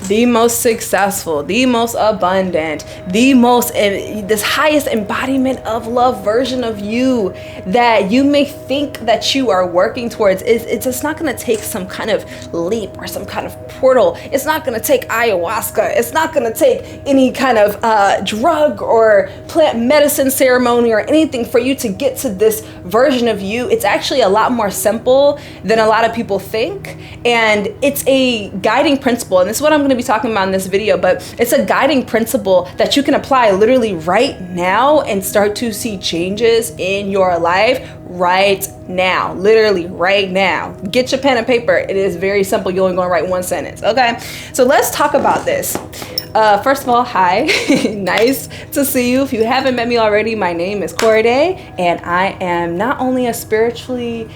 the most successful, the most abundant, this highest embodiment of love version of you that you may think that you are working towards, it's just not going to take some kind of leap or some kind of portal. It's not going to take ayahuasca. It's not going to take any kind of drug or plant medicine ceremony or anything for you to get to this version of you. It's actually a lot more simple than a lot of people think. And it's a guiding principle. And this is what I'm going to be talking about in this video, but it's a guiding principle that you can apply literally right now and start to see changes in your life right now, literally right now. Get your pen and paper. It is very simple. You're only going to write one sentence. Okay. So let's talk about this. First of all, hi, nice to see you. If you haven't met me already, my name is Ifákóredé, and I am not only a spiritual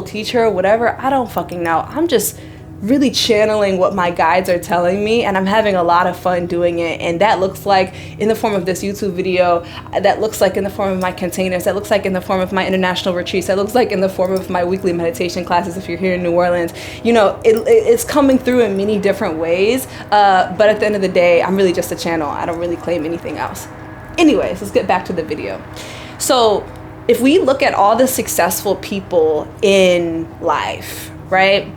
teacher or whatever. I don't fucking know. I'm just really channeling what my guides are telling me, and I'm having a lot of fun doing it. And that looks like in the form of this YouTube video, that looks like in the form of my containers, that looks like in the form of my international retreats, that looks like in the form of my weekly meditation classes if you're here in New Orleans. You know, it's coming through in many different ways, but at the end of the day, I'm really just a channel. I don't really claim anything else. Anyways, let's get back to the video. So if we look at all the successful people in life, right?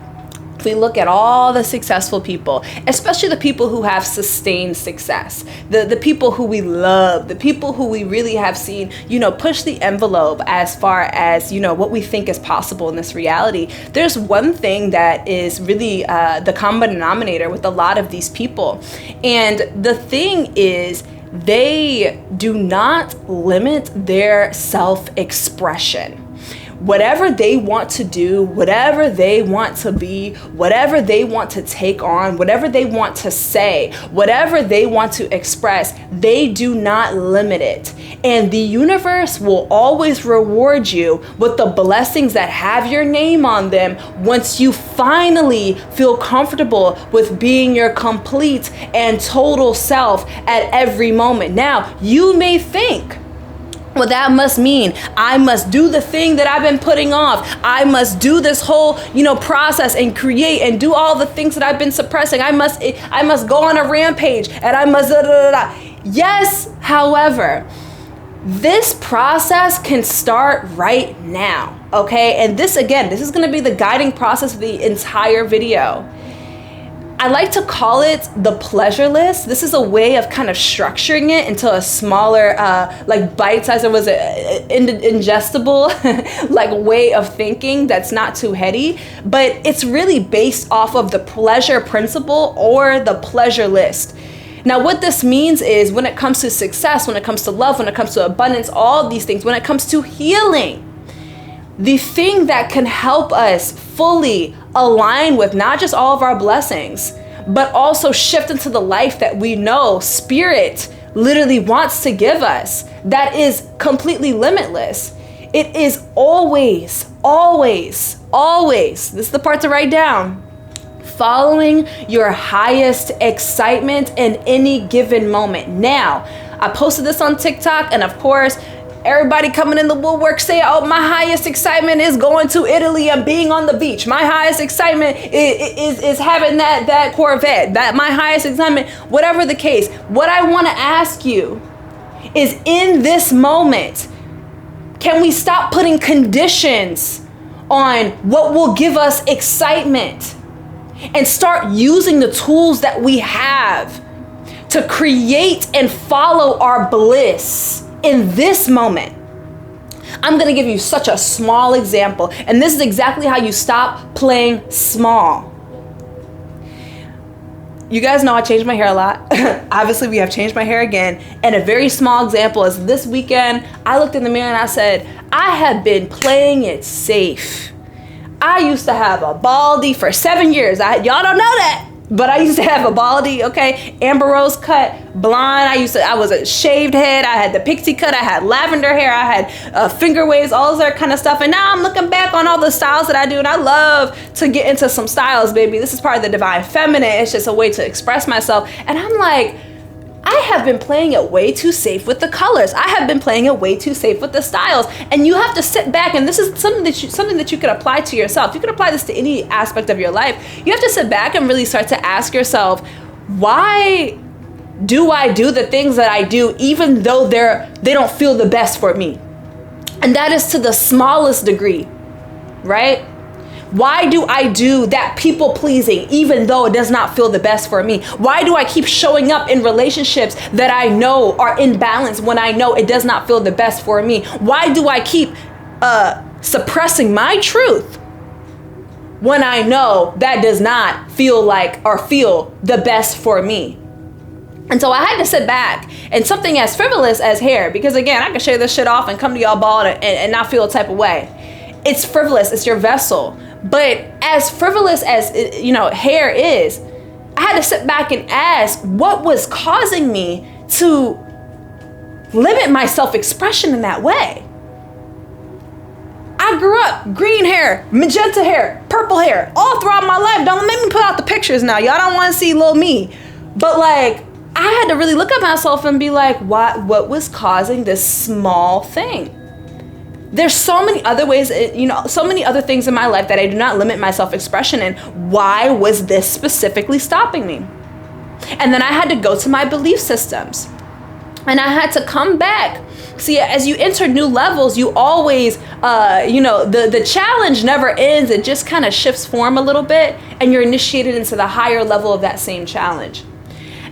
If we look at all the successful people, especially the people who have sustained success, the people who we love, the people who we really have seen, you know, push the envelope as far as, you know, what we think is possible in this reality, there's one thing that is really the common denominator with a lot of these people. And the thing is, they do not limit their self-expression. Whatever they want to do, whatever they want to be, whatever they want to take on, whatever they want to say, whatever they want to express, they do not limit it. And the universe will always reward you with the blessings that have your name on them once you finally feel comfortable with being your complete and total self at every moment. Now, you may think, well, that must mean I must do the thing that I've been putting off. I must do this whole, you know, process and create and do all the things that I've been suppressing. I must go on a rampage and I must da, da, da, da. Yes, however, this process can start right now, okay? And this is going to be the guiding process of the entire video. I like to call it the pleasure list. This is a way of kind of structuring it into a smaller, like bite-sized, or was it ingestible, like way of thinking that's not too heady. But it's really based off of the pleasure principle or the pleasure list. Now, what this means is when it comes to success, when it comes to love, when it comes to abundance, all these things, when it comes to healing, the thing that can help us fully align with not just all of our blessings, but also shift into the life that we know Spirit literally wants to give us, that is completely limitless. It is always, always, always, this is the part to write down, following your highest excitement in any given moment. Now, I posted this on TikTok, and of course, everybody coming in the woodwork say, oh, my highest excitement is going to Italy and being on the beach. My highest excitement is having that Corvette. That my highest excitement, whatever the case. What I want to ask you is, in this moment, can we stop putting conditions on what will give us excitement and start using the tools that we have to create and follow our bliss in this moment? I'm going to give you such a small example, and this is exactly how you stop playing small. You guys know I changed my hair a lot. Obviously, we have changed my hair again, and a very small example is this weekend, I looked in the mirror and I said, I have been playing it safe. I used to have a baldy for 7 years. Y'all don't know that. But I used to have a baldy, okay, Amber Rose cut, blonde. I was a shaved head. I had the pixie cut. I had lavender hair. I had finger waves, all that kind of stuff. And now I'm looking back on all the styles that I do, and I love to get into some styles, baby. This is part of the divine feminine. It's just a way to express myself. And I'm like, I have been playing it way too safe with the colors. I have been playing it way too safe with the styles. And you have to sit back, and this is something that you could apply to yourself. You could apply this to any aspect of your life. You have to sit back and really start to ask yourself, why do I do the things that I do even though they don't feel the best for me? And that is to the smallest degree, right? Why do I do that people pleasing even though it does not feel the best for me? Why do I keep showing up in relationships that I know are imbalanced when I know it does not feel the best for me? Why do I keep suppressing my truth when I know that does not feel like or feel the best for me? And so I had to sit back, and something as frivolous as hair, because again, I can shave this shit off and come to y'all bald and not feel a type of way. It's frivolous, it's your vessel. But as frivolous as, hair is, I had to sit back and ask what was causing me to limit my self-expression in that way. I grew up green hair, magenta hair, purple hair, all throughout my life. Don't make me put out the pictures now. Y'all don't want to see little me. But I had to really look at myself and be like, what was causing this small thing? There's so many other ways, so many other things in my life that I do not limit my self-expression in. Why was this specifically stopping me? And then I had to go to my belief systems. And I had to come back. See, as you enter new levels, you always, the challenge never ends. It just kind of shifts form a little bit, and you're initiated into the higher level of that same challenge.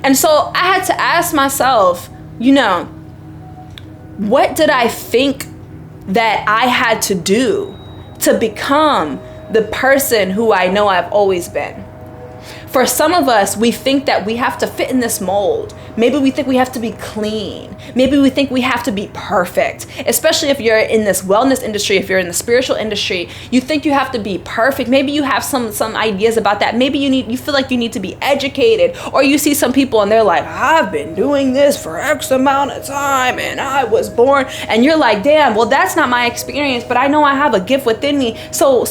And so I had to ask myself, what did I think that I had to do to become the person who I know I've always been? For some of us, we think that we have to fit in this mold. Maybe we think we have to be clean. Maybe we think we have to be perfect, especially if you're in this wellness industry, if you're in the spiritual industry, you think you have to be perfect. Maybe you have some ideas about that. Maybe you feel like you need to be educated, or you see some people and they're like, I've been doing this for X amount of time and I was born. And you're like, damn, well, that's not my experience, but I know I have a gift within me. So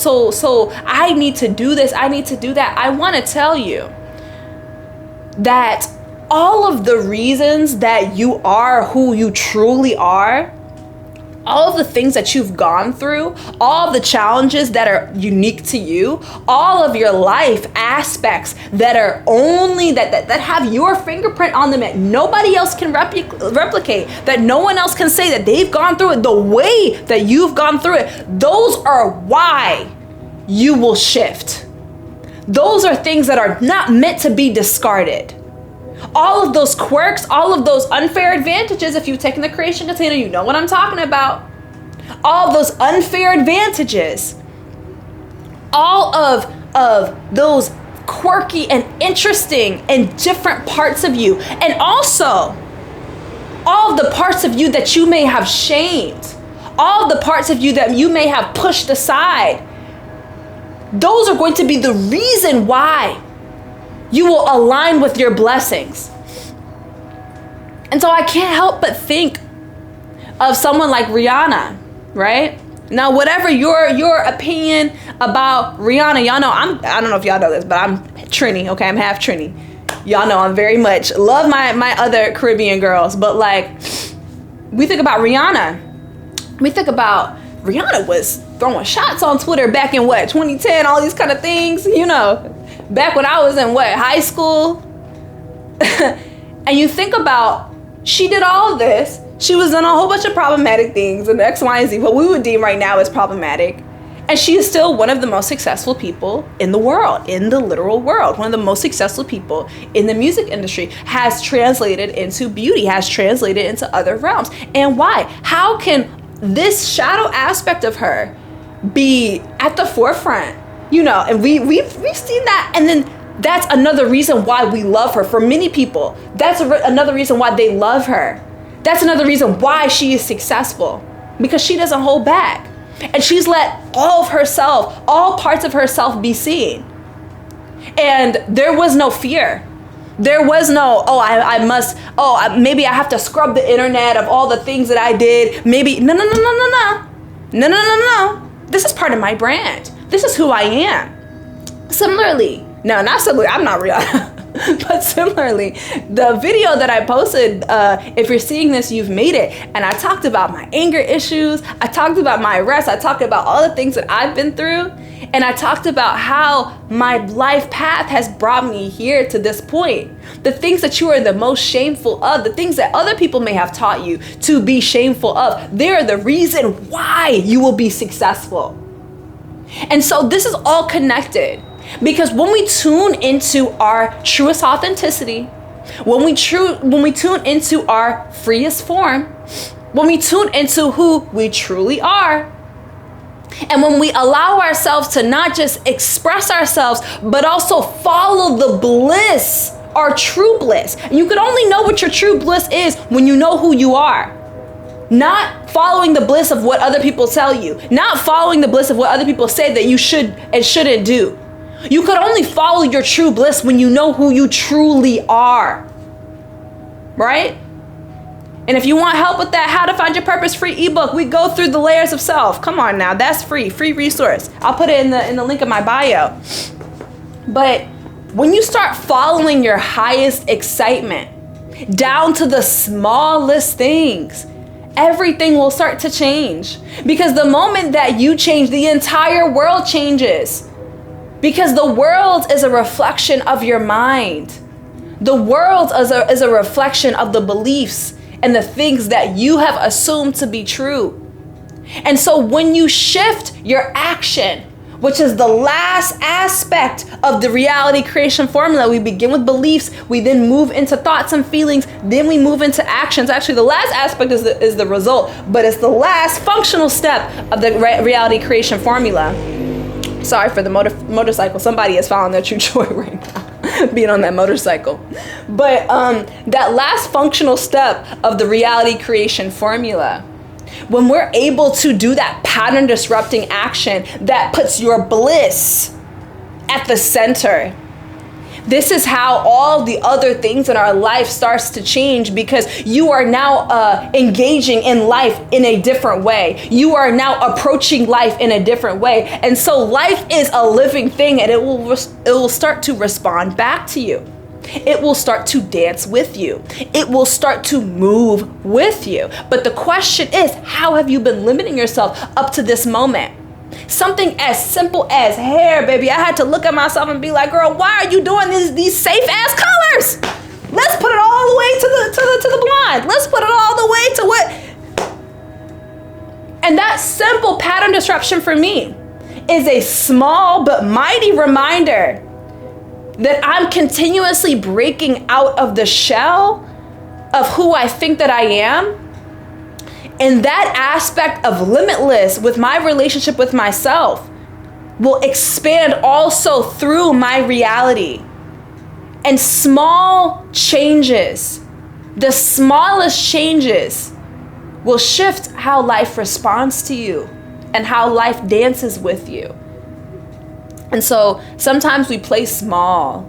I need to do this. I need to do that. I want to tell you that all of the reasons that you are who you truly are, all of the things that you've gone through, all of the challenges that are unique to you, all of your life aspects that are only that have your fingerprint on them that nobody else can replicate, that no one else can say that they've gone through it the way that you've gone through it, those are why you will shift. Those are things that are not meant to be discarded. All of those quirks, all of those unfair advantages, if you've taken the creation container, you know what I'm talking about. All of those unfair advantages, all of those quirky and interesting and different parts of you, and also all of the parts of you that you may have shamed, all of the parts of you that you may have pushed aside, those are going to be the reason why you will align with your blessings. And so I can't help but think of someone like Rihanna, right? Now, whatever your opinion about Rihanna, y'all know I don't know if y'all know this, but I'm Trini, okay? I'm half Trini. Y'all know I'm very much love my other Caribbean girls, but we think about Rihanna. We think about Rihanna was throwing shots on Twitter back in 2010, all these kind of things, back when I was in high school. And you think about, she did all of this. She was doing a whole bunch of problematic things and X, Y, and Z, what we would deem right now as problematic. And she is still one of the most successful people in the world, in the literal world. One of the most successful people in the music industry, has translated into beauty, has translated into other realms. And why? How can this shadow aspect of her be at the forefront? And we've seen that. And then that's another reason why we love her. For many people, that's another reason why they love her. That's another reason why she is successful, because she doesn't hold back. And she's let all of herself, all parts of herself be seen. And there was no fear. There was no, maybe I have to scrub the internet of all the things that I did. Maybe, no. This is part of my brand. This is who I am. Similarly, no, not similarly, I'm not Rihanna. But similarly, the video that I posted, if you're seeing this, you've made it. And I talked about my anger issues. I talked about my arrest. I talked about all the things that I've been through. And I talked about how my life path has brought me here to this point. The things that you are the most shameful of, the things that other people may have taught you to be shameful of, they're the reason why you will be successful. And so this is all connected, because when we tune into our truest authenticity, when we tune into our freest form, when we tune into who we truly are, and when we allow ourselves to not just express ourselves, but also follow the bliss, our true bliss. And you can only know what your true bliss is when you know who you are. Not following the bliss of what other people tell you. Not following the bliss of what other people say that you should and shouldn't do. You could only follow your true bliss when you know who you truly are. Right? And if you want help with that, How to Find Your Purpose free ebook, we go through the layers of self. Come on now, that's free resource. I'll put it in the link in my bio. But when you start following your highest excitement down to the smallest things, everything will start to change. Because the moment that you change, the entire world changes. Because the world is a reflection of your mind. The world is a reflection of the beliefs and the things that you have assumed to be true. And so when you shift your action, which is the last aspect of the reality creation formula, we begin with beliefs, we then move into thoughts and feelings, then we move into actions. Actually, the last aspect is the result, but it's the last functional step of the reality creation formula. Sorry for the motorcycle. Somebody is following their true joy right now, being on that motorcycle. But that last functional step of the reality creation formula, when we're able to do that pattern disrupting action that puts your bliss at the center, this is how all the other things in our life starts to change, because you are now engaging in life in a different way. You are now approaching life in a different way. And so life is a living thing, and it will start to respond back to you. It will start to dance with you. It will start to move with you. But the question is, how have you been limiting yourself up to this moment? Something as simple as hair, baby. I had to look at myself and be like, girl, why are you doing these safe ass colors? Let's put it all the way to the blonde. Let's put it all the way to what? And that simple pattern disruption for me is a small but mighty reminder that I'm continuously breaking out of the shell of who I think that I am. And that aspect of limitless with my relationship with myself will expand also through my reality. And small changes, the smallest changes, will shift how life responds to you and how life dances with you. And so sometimes we play small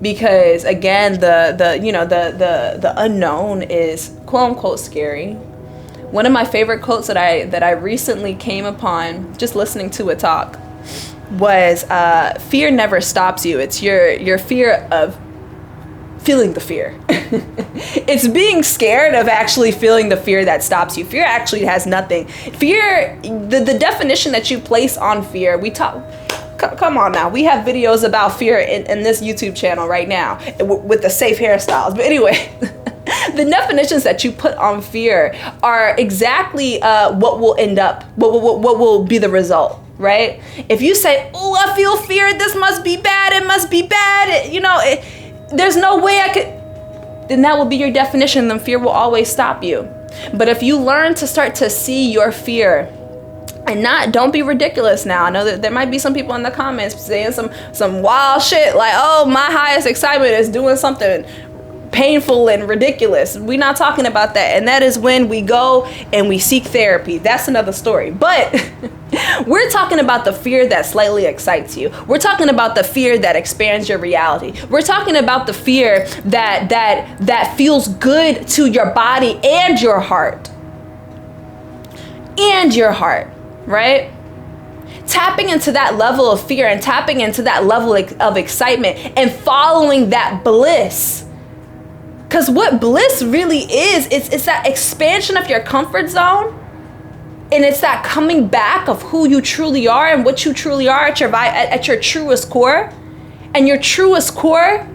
because, again, the unknown is quote unquote scary. One of my favorite quotes that I recently came upon just listening to a talk was, fear never stops you. It's your fear of feeling the fear. It's being scared of actually feeling the fear that stops you. Fear actually has nothing. Fear, the definition that you place on fear, come on now. We have videos about fear in this YouTube channel right now with the safe hairstyles. But anyway, the definitions that you put on fear are exactly what will end up, what will be the result, right? If you say, oh, I feel fear, this must be bad, it must be bad, there's no way I could, then that will be your definition, then fear will always stop you. But if you learn to start to see your fear, and don't be ridiculous now. I know that there might be some people in the comments saying some wild shit like, oh, my highest excitement is doing something painful and ridiculous. We're not talking about that. And that is when we go and we seek therapy. That's another story. But we're talking about the fear that slightly excites you. We're talking about the fear that expands your reality. We're talking about the fear that feels good to your body and your heart. And your heart, right? tapping into that level of fear and tapping into that level of excitement and following that bliss. Because what bliss really is, it's that expansion of your comfort zone. And it's that coming back of who you truly are and what you truly are at your truest core. And your truest core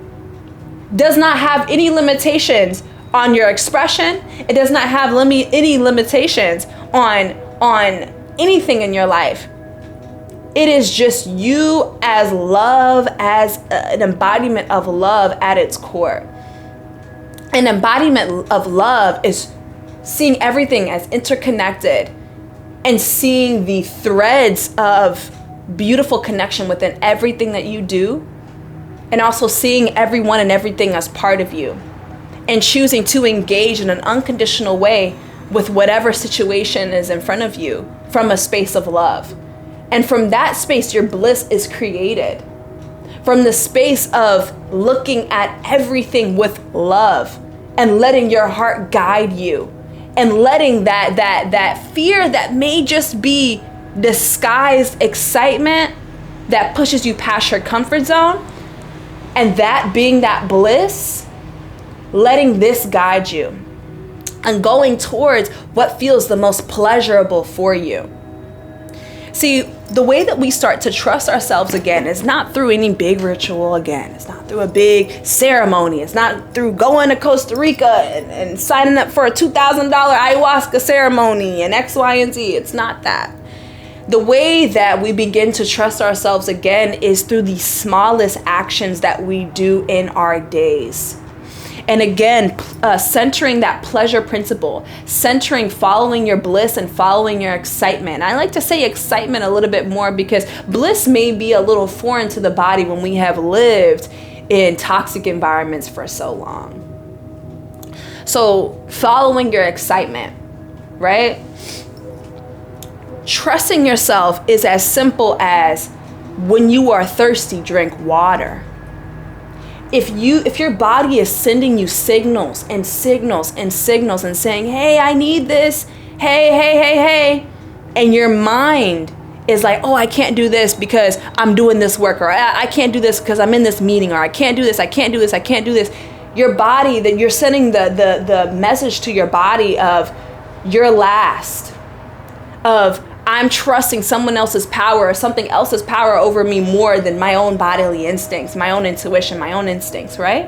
does not have any limitations on your expression. It does not have any limitations on anything in your life. It is just you as love, as an embodiment of love at its core. An embodiment of love is seeing everything as interconnected and seeing the threads of beautiful connection within everything that you do, and also seeing everyone and everything as part of you, and choosing to engage in an unconditional way with whatever situation is in front of you from a space of love. And from that space, your bliss is created. From the space of looking at everything with love and letting your heart guide you, and letting that fear that may just be disguised excitement that pushes you past your comfort zone, and that being that bliss, letting this guide you and going towards what feels the most pleasurable for you. See, the way that we start to trust ourselves again is not through any big ritual again. It's not through a big ceremony. It's not through going to Costa Rica and signing up for a $2,000 ayahuasca ceremony and X, Y, and Z. It's not that. The way that we begin to trust ourselves again is through the smallest actions that we do in our days. And again, centering that pleasure principle, centering following your bliss and following your excitement. I like to say excitement a little bit more because bliss may be a little foreign to the body when we have lived in toxic environments for so long. So following your excitement, right? Trusting yourself is as simple as when you are thirsty, drink water. If your body is sending you signals and signals and signals and saying, hey, I need this, hey, and your mind is like, oh, I can't do this because I'm doing this work, or I can't do this because I'm in this meeting, or I can't do this, I can't do this. Your body, that you're sending the message to your body of you're last, of I'm trusting someone else's power or something else's power over me more than my own bodily instincts, my own intuition, my own instincts, right?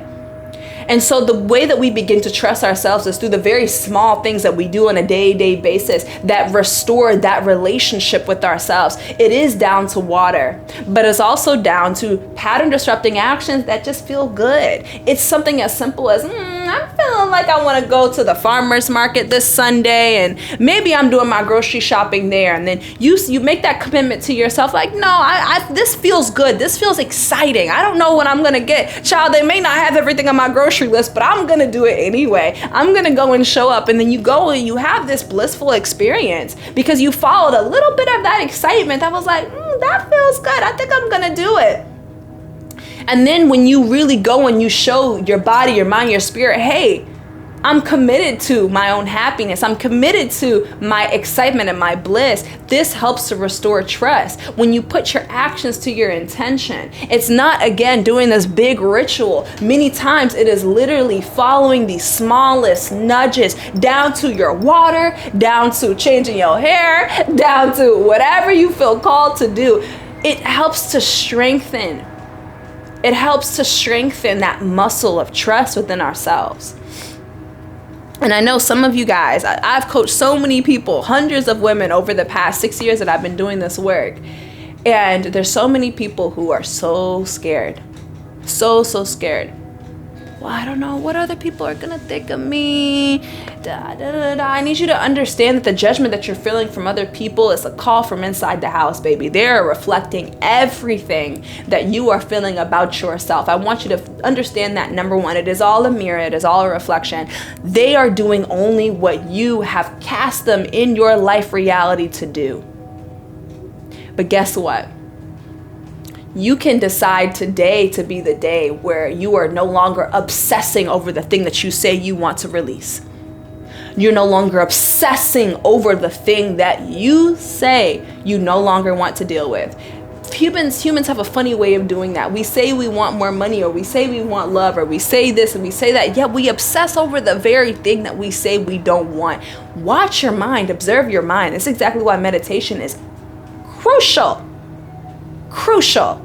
And so the way that we begin to trust ourselves is through the very small things that we do on a day-to-day basis that restore that relationship with ourselves. It is down to water, but it's also down to pattern disrupting actions that just feel good. It's something as simple as, I'm feeling like I want to go to the farmer's market this Sunday, and maybe I'm doing my grocery shopping there. And then you make that commitment to yourself, like, no, this feels good. This feels exciting. I don't know what I'm going to get. Child, they may not have everything on my grocery list, but I'm gonna do it anyway. I'm gonna go and show up, and then you go and you have this blissful experience because you followed a little bit of that excitement that was like, that feels good. I think I'm gonna do it. And then when you really go and you show your body, your mind, your spirit, hey, I'm committed to my own happiness. I'm committed to my excitement and my bliss. This helps to restore trust. When you put your actions to your intention, it's not, again, doing this big ritual. Many times it is literally following the smallest nudges, down to your water, down to changing your hair, down to whatever you feel called to do. It helps to strengthen. It helps to strengthen that muscle of trust within ourselves. And I know some of you guys, I've coached so many people, hundreds of women over the past 6 years that I've been doing this work. And there's so many people who are so scared, so scared. Well, I don't know what other people are going to think of me. I need you to understand that the judgment that you're feeling from other people is a call from inside the house, baby. They're reflecting everything that you are feeling about yourself. I want you to understand that, number one, it is all a mirror. It is all a reflection. They are doing only what you have cast them in your life reality to do. But guess what? You can decide today to be the day where you are no longer obsessing over the thing that you say you want to release. You're no longer obsessing over the thing that you say you no longer want to deal with. Humans have a funny way of doing that. We say we want more money, or we say we want love, or we say this and we say that, yet we obsess over the very thing that we say we don't want. Watch your mind, observe your mind. That's exactly why meditation is crucial. Crucial.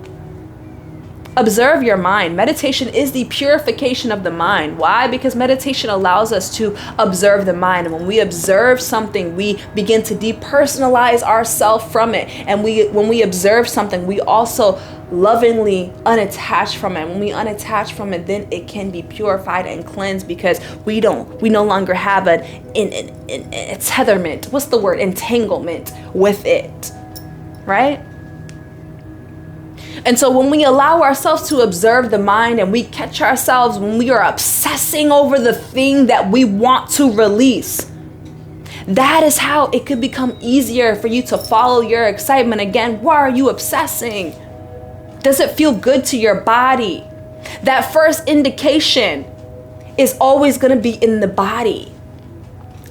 Observe your mind. Meditation is the purification of the mind. Why? Because meditation allows us to observe the mind. And when we observe something, we begin to depersonalize ourselves from it. And when we observe something, we also lovingly unattach from it. When we unattach from it, then it can be purified and cleansed, because we no longer have a tetherment. What's the word? Entanglement with it, right? And so when we allow ourselves to observe the mind, and we catch ourselves when we are obsessing over the thing that we want to release, that is how it could become easier for you to follow your excitement. Again, why are you obsessing? Does it feel good to your body? That first indication is always going to be in the body.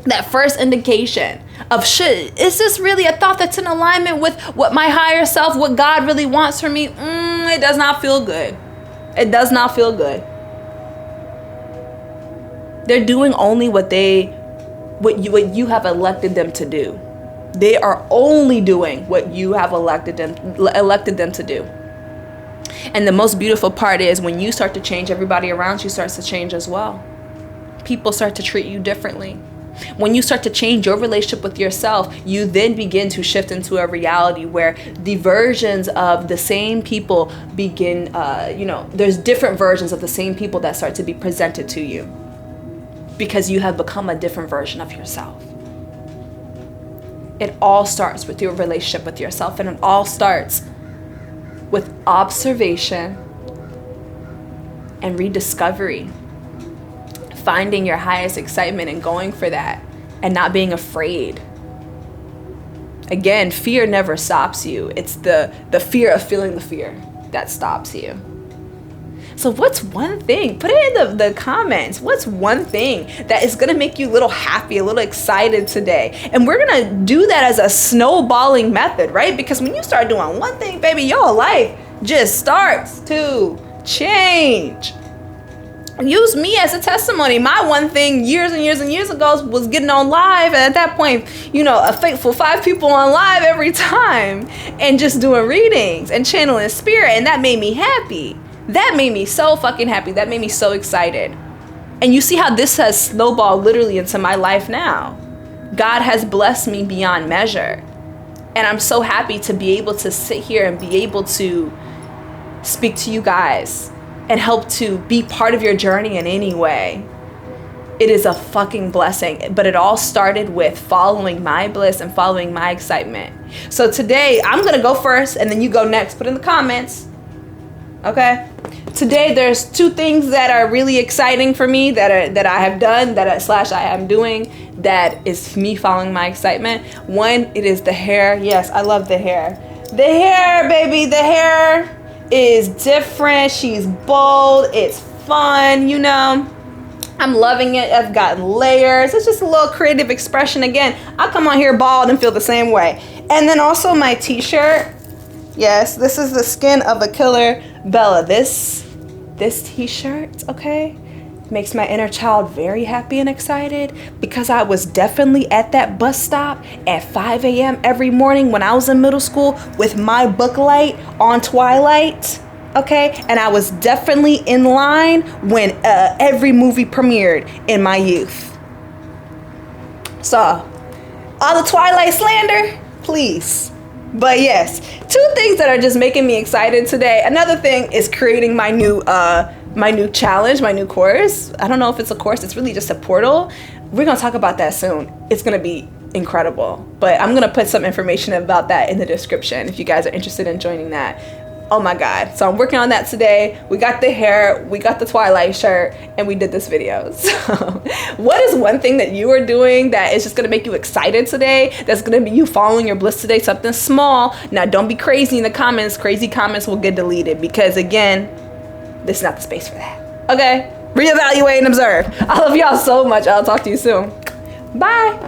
That first indication of, shit, is this really a thought that's in alignment with what my higher self, what God really wants for me? It does not feel good. It does not feel good. They're doing only what you have elected them to do. They are only doing what you have elected them to do. And the most beautiful part is, when you start to change, everybody around you starts to change as well. People start to treat you differently. When you start to change your relationship with yourself, you then begin to shift into a reality where the versions of the same people begin, there's different versions of the same people that start to be presented to you, because you have become a different version of yourself. It all starts with your relationship with yourself, and it all starts with observation and rediscovery. Finding your highest excitement and going for that, and not being afraid. Again, fear never stops you. It's the fear of feeling the fear that stops you. So what's one thing? Put it in the comments. What's one thing that is going to make you a little happy, a little excited today? And we're going to do that as a snowballing method, right? Because when you start doing one thing, baby, your life just starts to change. Use me as a testimony. My one thing years and years and years ago was getting on live, and at that point, a faithful 5 people on live every time, and just doing readings and channeling spirit, and that made me happy. That made me so fucking happy. That made me so excited. And you see how this has snowballed literally into my life now. God has blessed me beyond measure, and I'm so happy to be able to sit here and be able to speak to you guys and help to be part of your journey in any way. It is a fucking blessing. But it all started with following my bliss and following my excitement. So today, I'm gonna go first, and then you go next. Put in the comments, okay? Today, there's 2 things that are really exciting for me that I have done, I am doing, that is me following my excitement. One, it is the hair. Yes, I love the hair. The hair, baby, the hair is different. She's bold. It's fun, I'm loving it. I've gotten layers. It's just a little creative expression. Again, I come on here bald and feel the same way. And then also my t-shirt. Yes, this is the Skin of a Killer Bella. This t-shirt, okay, makes my inner child very happy and excited, because I was definitely at that bus stop at 5 a.m. every morning when I was in middle school with my book light on Twilight, okay? And I was definitely in line when every movie premiered in my youth. So, all the Twilight slander, please. But yes, 2 things that are just making me excited today. Another thing is creating my new challenge, my new course. I don't know if it's a course. It's really just a portal. We're going to talk about that soon. It's going to be incredible. But I'm going to put some information about that in the description if you guys are interested in joining that. Oh my God. So I'm working on that today. We got the hair, we got the Twilight shirt, and we did this video. So what is one thing that you are doing that is just going to make you excited today? That's going to be you following your bliss today, something small. Now, don't be crazy in the comments. Crazy comments will get deleted, because again, this is not the space for that. Okay? Reevaluate and observe. I love y'all so much. I'll talk to you soon. Bye.